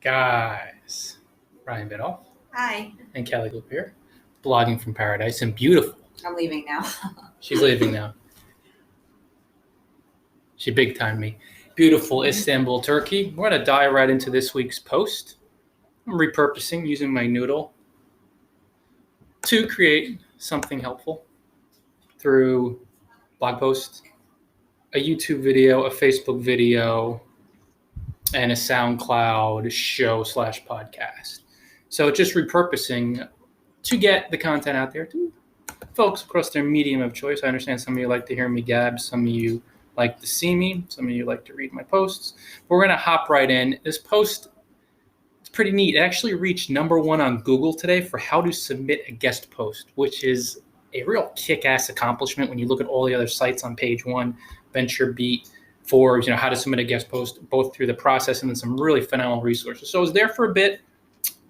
Guys, Ryan Biddulph Hi. and Kelly Gloop here, blogging from paradise and beautiful. I'm leaving now. She's leaving now. She big timed me. Beautiful Istanbul, Turkey. We're going to dive right into this week's post. I'm repurposing using my Noodle to create something helpful through blog post, a YouTube video, a Facebook video, and a SoundCloud show/podcast. So just repurposing to get the content out there to folks across their medium of choice. I understand some of you like to hear me gab. Some of you like to see me. Some of you like to read my posts. But we're going to hop right in. This post is pretty neat. It actually reached #1 on Google today for how to submit a guest post, which is a real kick-ass accomplishment when you look at all the other sites on page one, VentureBeat, Forbes, how to submit a guest post, both through the process and then some really phenomenal resources. So I was there for a bit.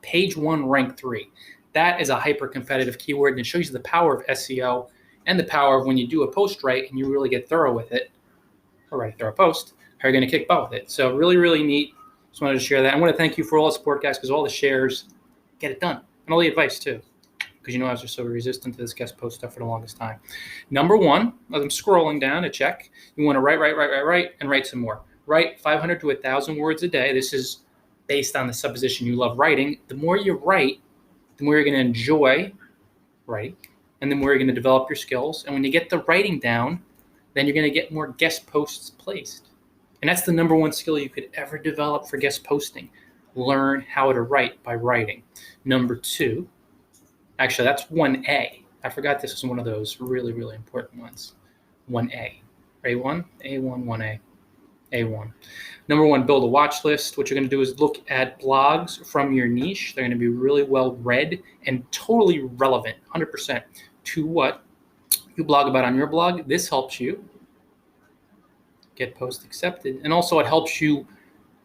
Page one, rank 3. That is a hyper-competitive keyword, and it shows you the power of SEO and the power of when you do a post right and you really get thorough with it, or write a thorough post, how you're going to kick butt with it. So really, really neat. Just wanted to share that. I want to thank you for all the support, guys, because all the shares get it done, and all the advice, too, because I was just so resistant to this guest post stuff for the longest time. #1, as I'm scrolling down to check, you want to write, and write some more. Write 500 to 1,000 words a day. This is based on the supposition you love writing. The more you write, the more you're going to enjoy writing, and the more you're going to develop your skills. And when you get the writing down, then you're going to get more guest posts placed. And that's the #1 skill you could ever develop for guest posting. Learn how to write by writing. #2, actually, that's 1A. I forgot this was one of those really, really important ones. 1A. A1? A1, 1A. A1. #1, build a watch list. What you're going to do is look at blogs from your niche. They're going to be really well read and totally relevant, 100%, to what you blog about on your blog. This helps you get post accepted. And also it helps you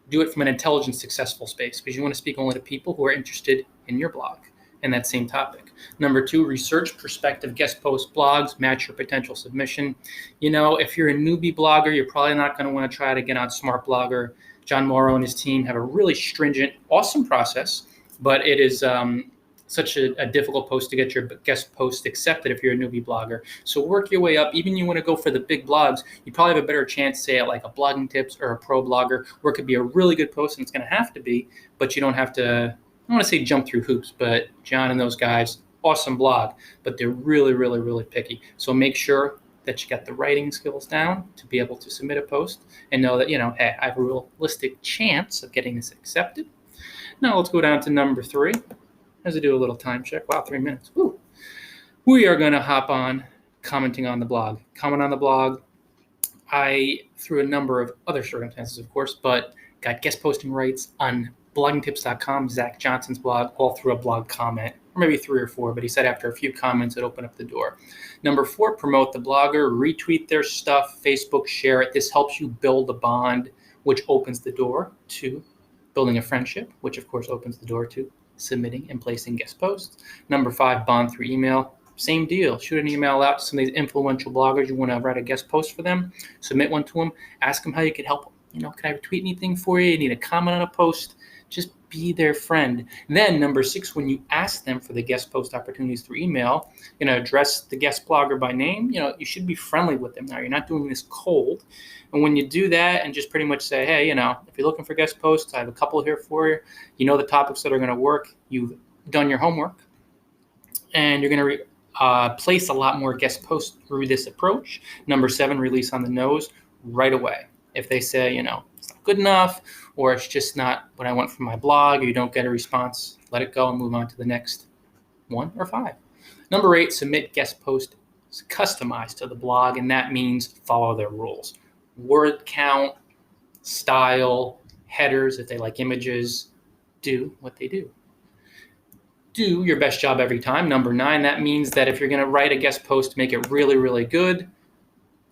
do it from an intelligent, successful space, because you want to speak only to people who are interested in your blog and that same topic. #2, research prospective guest post blogs, match your potential submission. If you're a newbie blogger, you're probably not going to want to try to get on Smart Blogger. John Morrow and his team have a really stringent, awesome process, but it is such a difficult post to get your guest post accepted if you're a newbie blogger. So work your way up. Even you want to go for the big blogs, you probably have a better chance, say, at like a Blogging Tips or a Pro Blogger, where it could be a really good post, and it's going to have to be, but you don't have to, I don't want to say jump through hoops, but John and those guys, awesome blog, but they're really, really, really picky. So make sure that you got the writing skills down to be able to submit a post and know that, hey, I have a realistic chance of getting this accepted. Now let's go down to #3. As I do a little time check. Wow, 3 minutes. Woo. We are going to hop on commenting on the blog. Comment on the blog. Through a number of other circumstances, of course, but got guest posting rights on bloggingtips.com, Zach Johnson's blog, all through a blog comment, or maybe 3 or 4, but he said after a few comments it opened up the door. #4, promote the blogger, retweet their stuff, Facebook, share it. This helps you build a bond, which opens the door to building a friendship, which of course opens the door to submitting and placing guest posts. #5, bond through email. Same deal. Shoot an email out to some of these influential bloggers. You want to write a guest post for them, submit one to them, ask them how you could help them. Can I retweet anything for you? You need a comment on a post? Just be their friend. Then #6, when you ask them for the guest post opportunities through email, address the guest blogger by name. You should be friendly with them now. You're not doing this cold. And when you do that and just pretty much say, hey, if you're looking for guest posts, I have a couple here for you. The topics that are going to work. You've done your homework. And you're going to place a lot more guest posts through this approach. #7, release on the nose right away. If they say, it's not good enough, or it's just not what I want from my blog, or you don't get a response, let it go and move on to the next 1 or 5. #8, submit guest posts customized to the blog, and that means follow their rules. Word count, style, headers, if they like images, do what they do. Do your best job every time. #9, that means that if you're going to write a guest post, make it really, really good.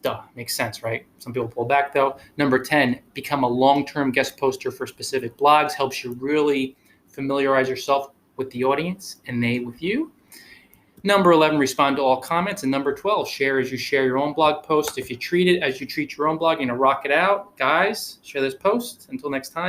Duh, makes sense, right? Some people pull back though. #10, become a long-term guest poster for specific blogs. Helps you really familiarize yourself with the audience and they with you. #11, respond to all comments. And #12, share as you share your own blog post. If you treat it as you treat your own blog, rock it out. Guys, share this post. Until next time.